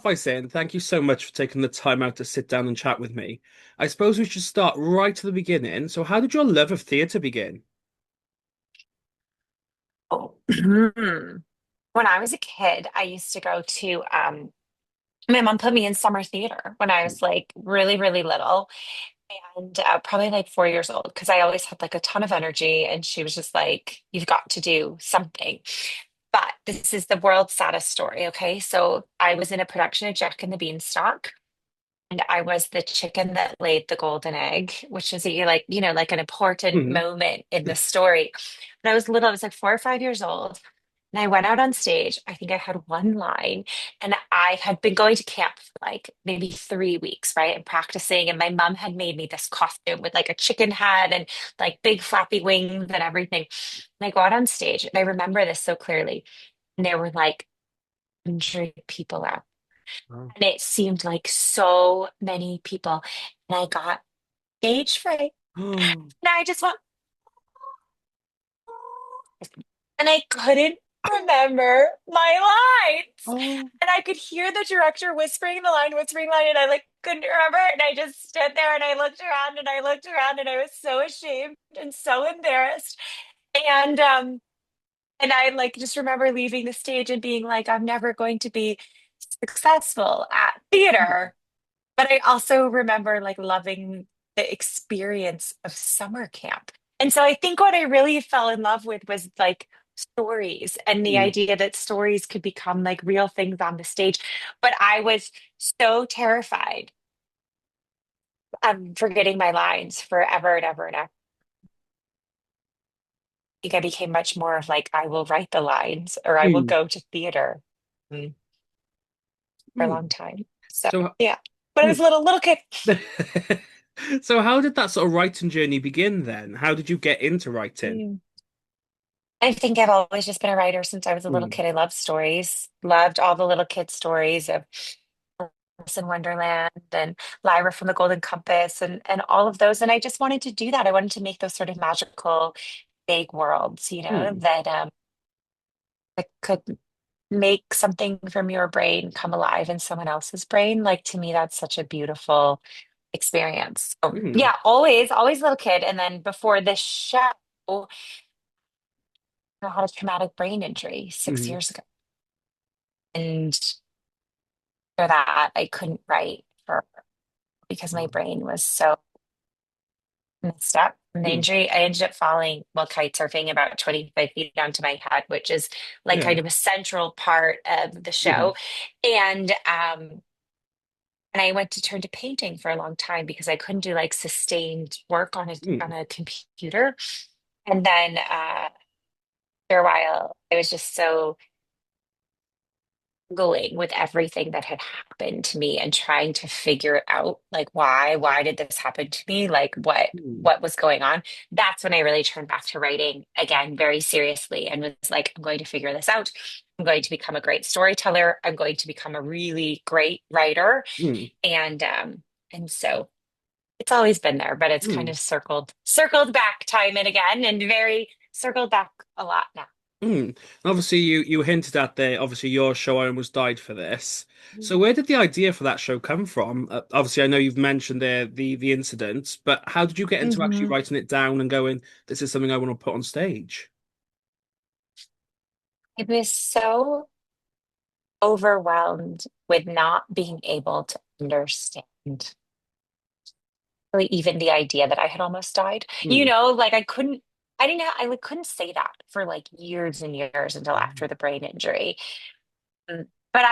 By saying thank you so much for taking the time out to sit down and chat with me. I suppose we should start right at the beginning. So, how did your love of theatre begin? Oh. When I was a kid, I used to go to my mom put me in summer theater when I was like really, really little and probably like 4 years old because I always had like a ton of energy and she was just like, you've got to do something. But this is the world's saddest story, okay? So I was in a production of Jack and the Beanstalk. And I was the chicken that laid the golden egg, which is a, like, like an important Hmm. moment in the story. When I was little, I was like 4 or 5 years old. And I went out on stage. I think I had one line, and I had been going to camp for like maybe 3 weeks, right? And practicing. And my mom had made me this costume with like a chicken head and like big flappy wings and everything. And I go out on stage, and I remember this so clearly. And there were like 100 people out, Oh. and it seemed like so many people. And I got stage fright. Oh. And I just went, and I couldn't remember my lines. Oh. And I could hear the director whispering the line, and I like couldn't remember it. And I just stood there and I looked around and I looked around and I was so ashamed and so embarrassed. And and I like just remember leaving the stage and being like, I'm never going to be successful at theater. But I also remember like loving the experience of summer camp. And so I think what I really fell in love with was like stories and the Hmm. idea that stories could become like real things on the stage. But I was so terrified of forgetting my lines forever and ever and ever. I think I became much more of like, I will write the lines or I will Hmm. go to theater mm, for a Hmm. long time. So So, yeah. But I hmm. was a little kid. So, how did that sort of writing journey begin then? How did you get into writing? Mm. I think I've always just been a writer since I was a little Hmm. kid. I love stories, loved all the little kid stories of Alice in Wonderland and Lyra from the Golden Compass and all of those. And I just wanted to do that. I wanted to make those sort of magical, vague worlds, Hmm. that could make something from your brain come alive in someone else's brain. Like to me, that's such a beautiful experience. So, Hmm. yeah, always little kid. And then before this show, I had a traumatic brain injury six Hmm. years ago. And for that, I couldn't write for because my brain was so messed up from the Hmm. injury. I ended up falling while kite surfing about 25 feet onto my head, which is like Yeah. kind of a central part of the Hmm. show. And and I went to turn to painting for a long time because I couldn't do like sustained work on Hmm. a computer. And then for a while, I was just so struggling with everything that had happened to me and trying to figure out like why did this happen to me, like Hmm. what was going on. That's when I really turned back to writing again very seriously and was like, I'm going to figure this out. I'm going to become a great storyteller. I'm going to become a really great writer. Hmm. And so it's always been there, but it's kind Hmm. of circled back time and again and very circled back a lot now. Mm. Obviously, you hinted at there. Obviously, your show almost died for this. So, where did the idea for that show come from? Obviously, I know you've mentioned there the incident, but how did you get into actually Mhm. writing it down and going, "This is something I want to put on stage"? It was so overwhelmed with not being able to understand really even the idea that I had almost died. Mm. Like I didn't have, I like couldn't say that for like years and years until after the brain injury. But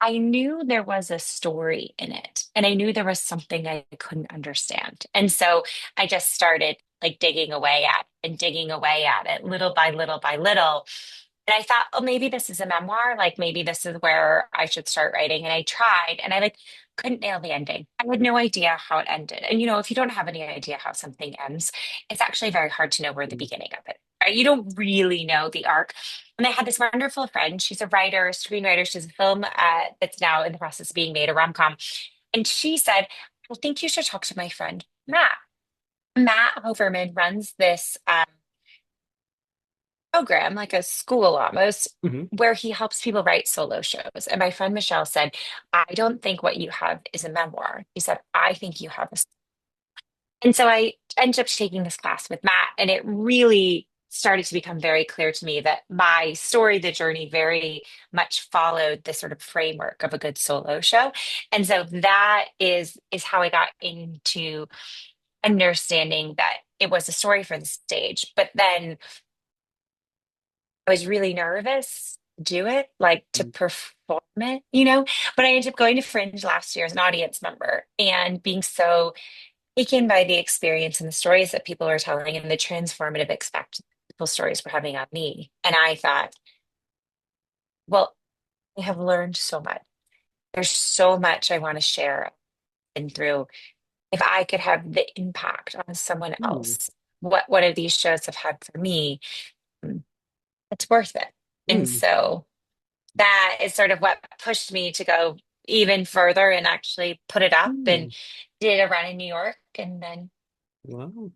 I knew there was a story in it and I knew there was something I couldn't understand. And so I just started like digging away at and digging away at it little by little by little. And I thought, oh, maybe this is a memoir. Like maybe this is where I should start writing. And I tried and I like couldn't nail the ending. I had no idea how it ended. And if you don't have any idea how something ends, it's actually very hard to know where the beginning of it. Right? You don't really know the arc. And I had this wonderful friend. She's a writer, screenwriter. She's a film that's now in the process of being made, a rom-com. And she said, I think you should talk to my friend, Matt. Matt Hoverman runs this program, like a school almost, Hmm. where he helps people write solo shows. And my friend Michelle said, I don't think what you have is a memoir. He said, I think you have a. And so I ended up taking this class with Matt, and it really started to become very clear to me that my story, the journey, very much followed the sort of framework of a good solo show. And so that is how I got into understanding that it was a story for the stage. But then I was really nervous to do it, like to perform it, But I ended up going to Fringe last year as an audience member and being so taken by the experience and the stories that people were telling and the transformative expect people stories were having on me. And I thought, well, I have learned so much. There's so much I want to share and through. If I could have the impact on someone Mm. else, what one of these shows have had for me, mm, it's worth it. And Mm. so that is sort of what pushed me to go even further and actually put it up and Mm. did a run in New York and then Wow.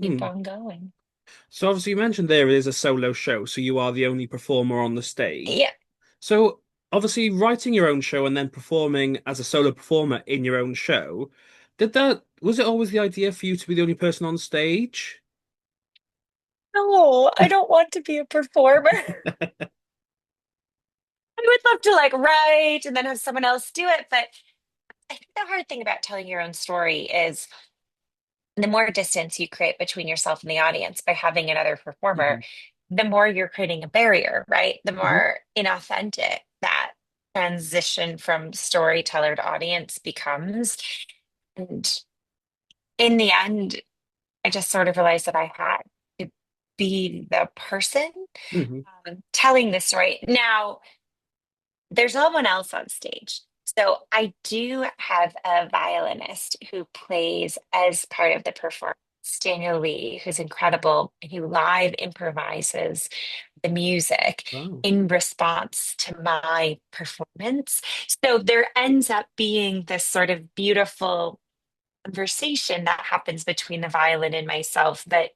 keep Mm. on going. So obviously you mentioned there it is a solo show, so you are the only performer on the stage. Yeah. So obviously writing your own show and then performing as a solo performer in your own show, was it always the idea for you to be the only person on stage? No, I don't want to be a performer. I would love to like write and then have someone else do it. But I think the hard thing about telling your own story is the more distance you create between yourself and the audience by having another performer, Hmm. the more you're creating a barrier, right? The Hmm. more inauthentic that transition from storyteller to audience becomes. And in the end, I just sort of realized that I had to be the person Hmm. telling the story. Now, there's no one else on stage. So I do have a violinist who plays as part of the performance, Daniel Lee, who's incredible, who live improvises the music Wow. in response to my performance. So there ends up being this sort of beautiful conversation that happens between the violin and myself that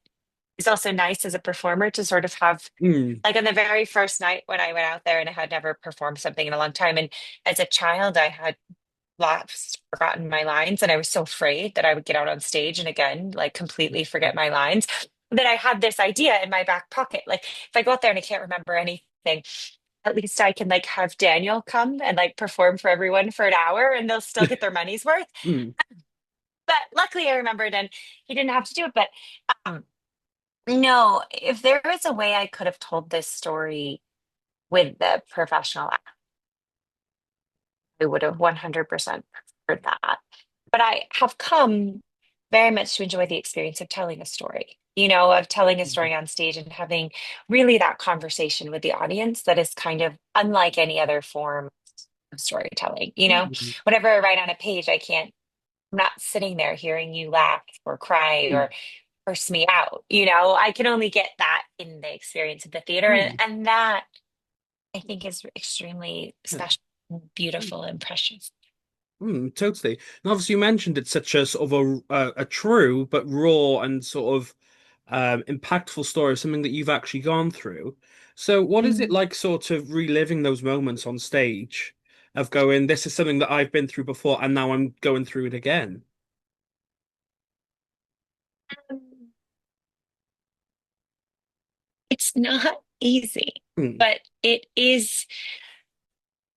is also nice as a performer to sort of have Mm. like on the very first night when I went out there and I had never performed something in a long time. And as a child, I had lost, forgotten my lines, and I was so afraid that I would get out on stage and again, like completely forget my lines. That I had this idea in my back pocket. Like if I go out there and I can't remember anything, at least I can like have Daniel come and like perform for everyone for an hour and they'll still get their money's worth. Mm. But luckily I remembered and he didn't have to do it. But um, no, if there was a way I could have told this story with the professional, I would have 100% preferred that. But I have come very much to enjoy the experience of telling a story, of telling a story on stage and having really that conversation with the audience that is kind of unlike any other form of storytelling. Mm. Whenever I write on a page, I'm not sitting there hearing you laugh or cry Mm. or curse me out. I can only get that in the experience of the theater. And, Mm. and that I think is extremely Yeah. special, and beautiful, and precious. Mm, totally. And obviously, you mentioned it's such a sort of a true but raw and sort of impactful story, something that you've actually gone through. So, what is it Mm. like, sort of reliving those moments on stage of going, "This is something that I've been through before, and now I'm going through it again." It's not easy, Mm. but it is.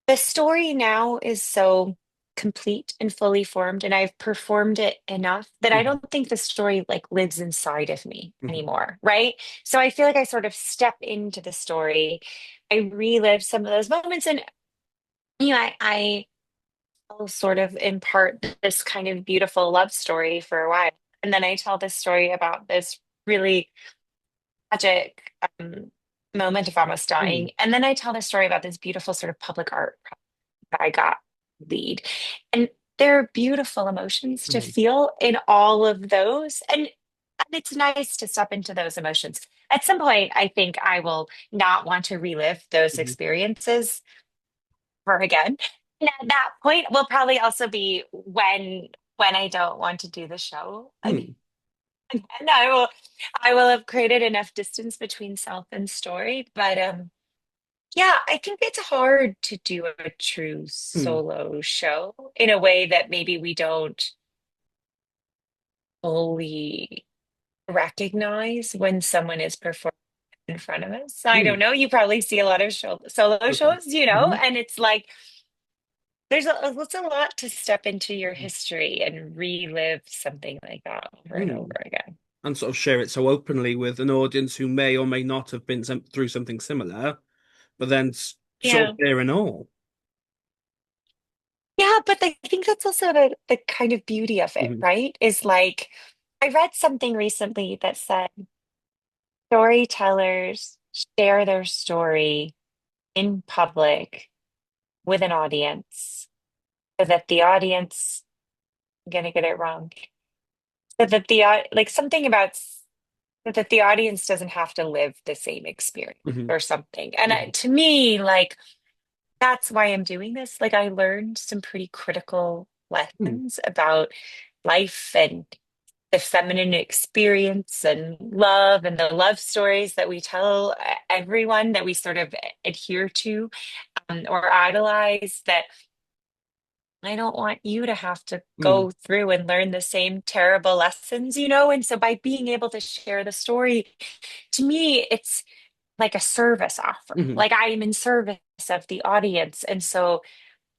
The story now is so complete and fully formed, and I've performed it enough that I Mhm. don't think the story like lives inside of me Mhm. anymore, right? So I feel like I sort of step into the story. I relive some of those moments, and I will sort of impart this kind of beautiful love story for a while, and then I tell this story about this really tragic moment of almost Mm. dying, and then I tell this story about this beautiful sort of public art that I got lead. And there are beautiful emotions to Mm. feel in all of those. And it's nice to step into those emotions. At some point, I think I will not want to relive those Mhm. experiences ever again. And at that point will probably also be when I don't want to do the show again. Mm. And I will have created enough distance between self and story. But yeah, I think it's hard to do a true Hmm. solo show in a way that maybe we don't fully recognize when someone is performing in front of us. I Hmm. don't know. You probably see a lot of solo Okay. shows, Hmm. and it's like it's a lot to step into your history and relive something like that over and Hmm. over again. And sort of share it so openly with an audience who may or may not have been through something similar, but then sort Yeah. of bear and all. Yeah, but I think that's also the kind of beauty of it, Hmm. right? Is like I read something recently that said storytellers share their story in public with an audience so that the audience, I'm gonna get it wrong, so that like something about so that the audience doesn't have to live the same experience Hmm. or something. And Hmm. to me, like that's why I'm doing this. Like I learned some pretty critical Hmm. lessons about life and the feminine experience and love and the love stories that we tell everyone that we sort of adhere to or idolize that I don't want you to have to Hmm. go through and learn the same terrible lessons, And so by being able to share the story, to me, it's like a service offer. Hmm. Like I am in service of the audience. And so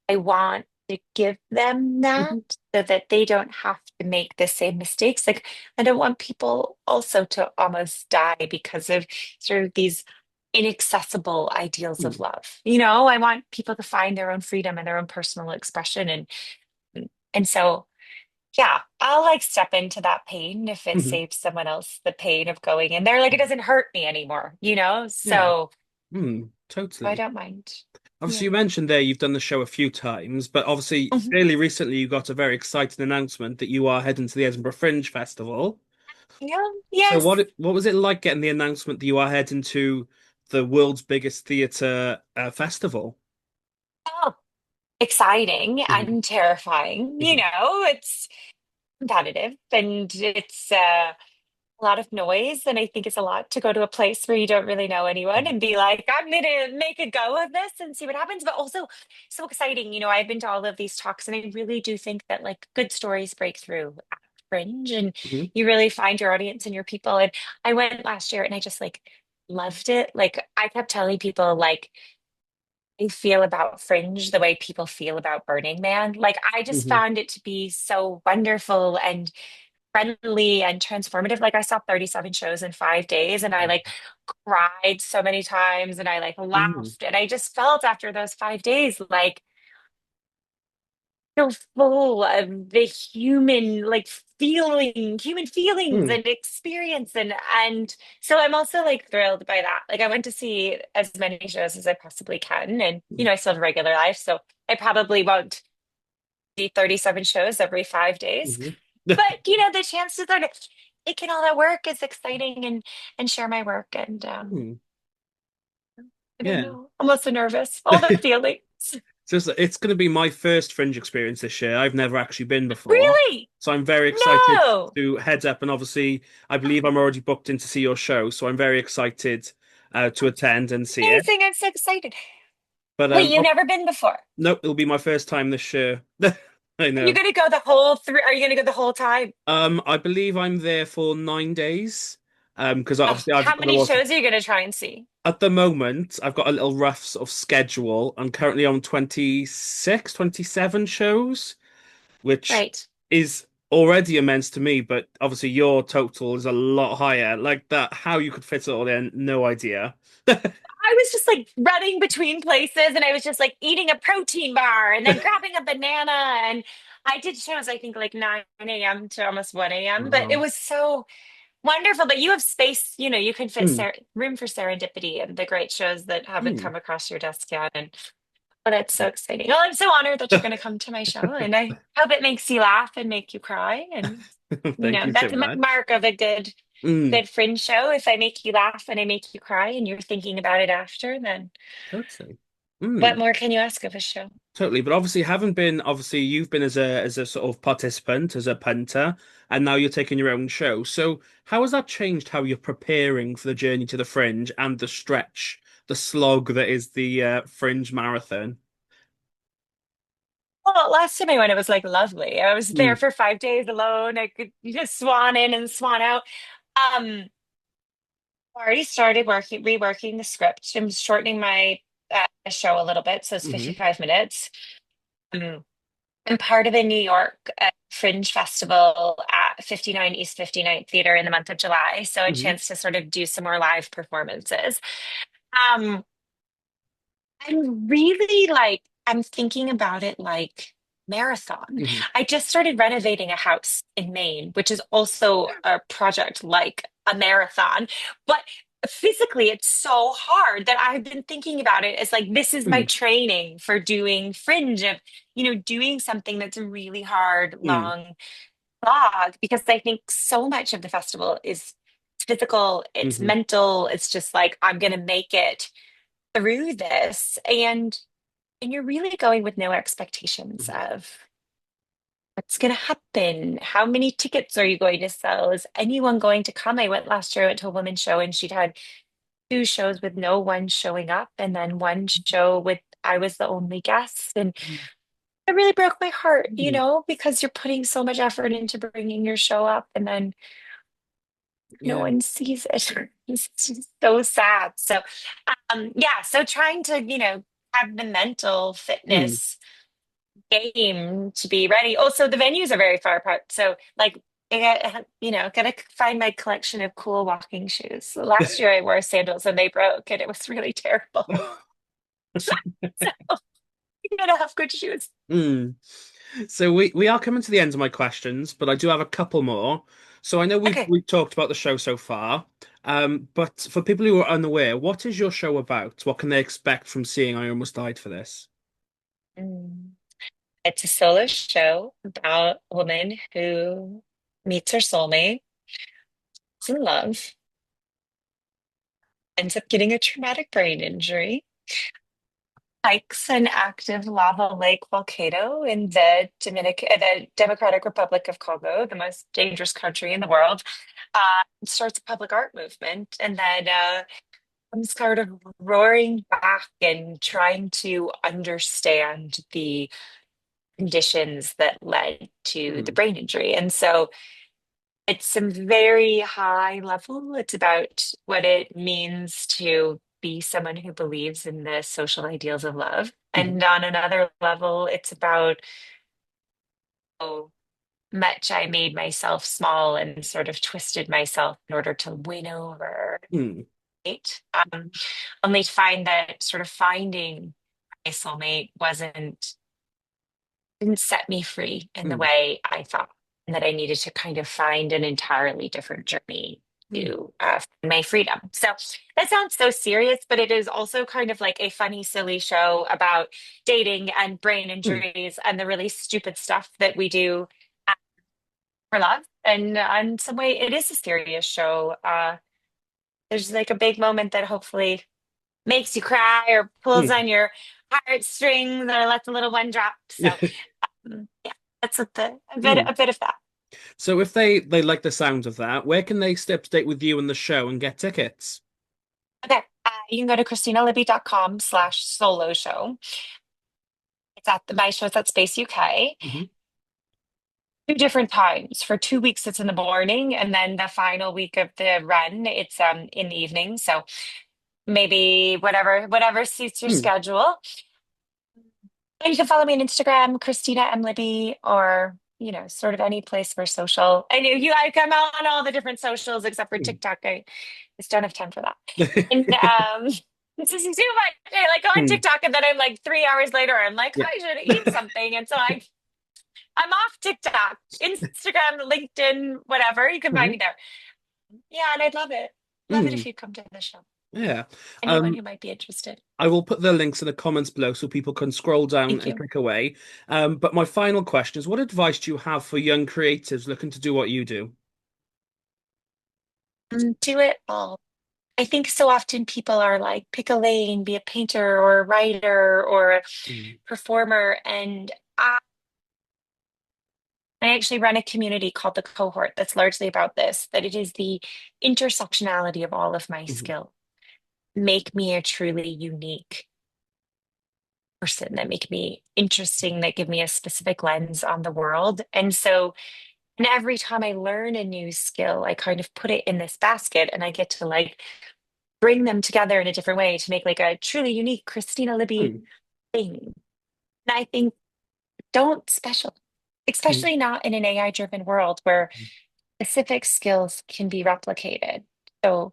I want to give them that Hmm. so that they don't have to make the same mistakes. Like I don't want people also to almost die because of sort of these inaccessible ideals of Hmm. love. I want people to find their own freedom and their own personal expression and so yeah, I'll like step into that pain if it Hmm. saves someone else the pain of going in there. Like it doesn't hurt me anymore. Yeah. So Hmm. I Totally. don't mind. Obviously, Yeah. you mentioned there you've done the show a few times, but obviously, Mhm. fairly recently, you got a very exciting announcement that you are heading to the Edinburgh Fringe Festival. Yeah. So, Yes. what was it like getting the announcement that you are heading to the world's biggest theatre festival? Oh, exciting Hmm. and terrifying. Hmm. It's competitive and it's a lot of noise. And I think it's a lot to go to a place where you don't really know anyone and be like, I'm going to make a go of this and see what happens. But also so exciting. I've been to all of these talks and I really do think that like good stories break through at Fringe and Hmm. you really find your audience and your people. And I went last year and I just like loved it. Like I kept telling people like, I feel about Fringe the way people feel about Burning Man. Like, I just Hmm. found it to be so wonderful and friendly and transformative. Like, I saw 37 shows in 5 days and I like cried so many times and I like Hmm. laughed. And I just felt after those 5 days like so full of the human feelings Hmm. and experience. And so I'm also like thrilled by that. Like I went to see as many shows as I possibly can. And, I still have a regular life. So I probably won't see 37 shows every 5 days. Hmm. But, the chance to sort of take in all that work is exciting and share my work. And Hmm. I don't Yeah. know. I'm also nervous. All the feelings. So it's going to be my first Fringe experience this year. I've never actually been before. Really? So I'm very excited No. to head up. And obviously, I believe I'm already booked in to see your show. So I'm very excited to attend and see it. Amazing. I'm so excited. But Wait, you've never been before? no, it'll be my first time this year. I Are you know. gonna go the whole three? Are you gonna go the whole time? I believe I'm there for 9 days. Because Oh, obviously I've how got to many also, shows are you gonna try and see? at the moment, I've got a little rough sort of schedule. I'm currently on 26, 27 shows, which Right. is already immense to me, but obviously your total is a lot higher. Like that, how you could fit it all in, no idea. I was just like running between places and I was just like eating a protein bar and then grabbing a banana. And I did shows, I think, like 9 a.m. to almost 1 a.m. But it Wow. was so wonderful. But you have space, you can fit Hmm. room for serendipity and the great shows that haven't Hmm. come across your desk yet. And oh, that's so exciting. Well, I'm so honored that you're going to come to my show, and I hope it makes you laugh and make you cry. And Thank you so that's my much. mark of a Mm, good fringe show. If I make you laugh and I make you cry, and you're thinking about it after, then totally. What Mm. more can you ask of a show? Totally, but obviously haven't been obviously you've been as a sort of participant, as a punter, and now you're taking your own show. So how has that changed how you're preparing for the journey to the Fringe and the stretch, the slog that is the Fringe marathon? Well, last time I went, it was like lovely. I was there Mm, for 5 days alone. I could just swan in and swan out. Um, already started reworking the script. I'm shortening my show a little bit, so it's hmm 55 minutes. Um, I'm part of a New York Fringe Festival at 59 East 59th Theater in the month of July, so a hmm chance to sort of do some more live performances. Um, I'm really like, I'm thinking about it like marathon. hmm I just started renovating a house in Maine, which is also a project like a marathon, but physically it's so hard that I've been thinking about it as like this is my mm training for doing fringe of, doing something that's a really hard, mm long slog because I think so much of the festival is physical, it's hmm mental, it's just like I'm gonna make it through this and you're really going with no expectations of what's going to happen. How many tickets are you going to sell? Is anyone going to come? I went last year, I went to a woman's show and she'd had two shows with no one showing up and then one show with I was the only guest and it really broke my heart, mm because you're putting so much effort into bringing your show up and then no Yeah. one sees it. It's just so sad. So yeah, so trying to, have the mental Mm. fitness game to be ready. Also, the venues are very far apart. So, like, gotta find my collection of cool walking shoes. Last year I wore sandals and they broke and it was really terrible. So, you gotta have good shoes. Mm. So we are coming to the end of my questions, but I do have a couple more. So I know Okay. we've talked about the show so far, but for people who are unaware, what is your show about? What can they expect from seeing I Almost Died for This? Mm. It's a solo show about a woman who meets her soulmate, is in love, ends up getting a traumatic brain injury, hikes an active lava lake volcano in the Democratic Republic of Congo, the most dangerous country in the world. Starts a public art movement, and then comes sort of roaring back and trying to understand the conditions that led to the Mm, brain injury. And so it's some very high level. It's about what it means to be someone who believes in the social ideals of love. mhm, And on another level, it's about how much I made myself small and sort of twisted myself in order to win over mm, it. Only to find that sort of finding my soulmate didn't set me free in the mm, way I thought, and that I needed to kind of find an entirely different journey mm, to find my freedom. So that sounds so serious, but it is also kind of like a funny, silly show about dating and brain mm, injuries and the really stupid stuff that we do for love. And in some way, it is a serious show. There's like a big moment that hopefully makes you cry or pulls mm. on your heartstrings or lets a little one drop. So yeah, that's what Mm. a bit of that. So if they like the sound of that, where can they stay up to date with you and the show and get tickets? Okay. You can go to kristinalibby.com/solo show. It's at my show's at Space UK. hmm Two different times. For 2 weeks, it's in the morning, and then the final week of the run, it's in the evening. So maybe whatever suits your Mm. schedule. And you can follow me on Instagram, Kristina M. Libby, or sort of any place for social. I knew you I come out on all the different socials except for Mm. TikTok. I just don't have time for that. And this is too much. I like go on Mm. TikTok and then I'm like 3 hours later, I'm like, Yeah. I should eat something. And so I'm off TikTok, Instagram, LinkedIn, whatever. You can find hmm me there. Yeah, and I'd love it. Love it Mm. if you come to the show. Yeah. Anyone Um, who might be interested. I will put the links in the comments below so people can scroll down Thank and you. click away. But my final question is, what advice do you have for young creatives looking to do what you do? Do it all. I think so often people are like, pick a lane, be a painter or a writer or a Mm, performer. And I actually run a community called the Cohort that's largely about this, that it is the intersectionality of all of my mhm, skill make me a truly unique person, that make me interesting, that give me a specific lens on the world. And so, and every time I learn a new skill, I kind of put it in this basket and I get to like bring them together in a different way to make like a truly unique Kristina Libby mm, thing. And I think don't special, mm, especially not in an AI driven world where specific skills can be replicated. So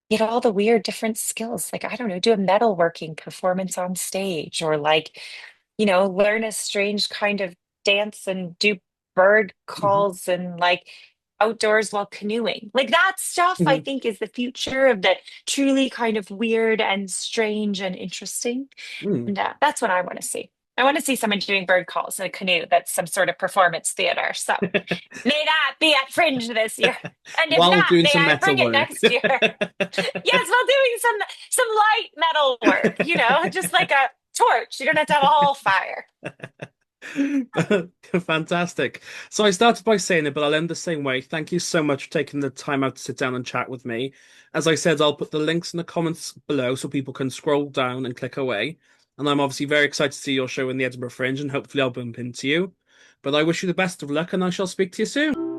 get all the weird different skills. Like, I don't know, do a metalworking performance on stage or like, learn a strange kind of dance and do bird mhm, calls and like outdoors while canoeing. Like that stuff, I mhm, think, is the future of the truly kind of weird and strange and interesting. mm. And that's what I want to see. I want to see someone doing bird calls in a canoe that's some sort of performance theater. So may that be at Fringe this year. And if While not, doing may some I metal bring it work. next year? Yes, while doing some light metal work, just like a torch. You don't have to have a whole fire. Fantastic. So I started by saying it, but I'll end the same way. Thank you so much for taking the time out to sit down and chat with me. As I said, I'll put the links in the comments below so people can scroll down and click away. And I'm obviously very excited to see your show in the Edinburgh Fringe, and hopefully I'll bump into you. But I wish you the best of luck, and I shall speak to you soon.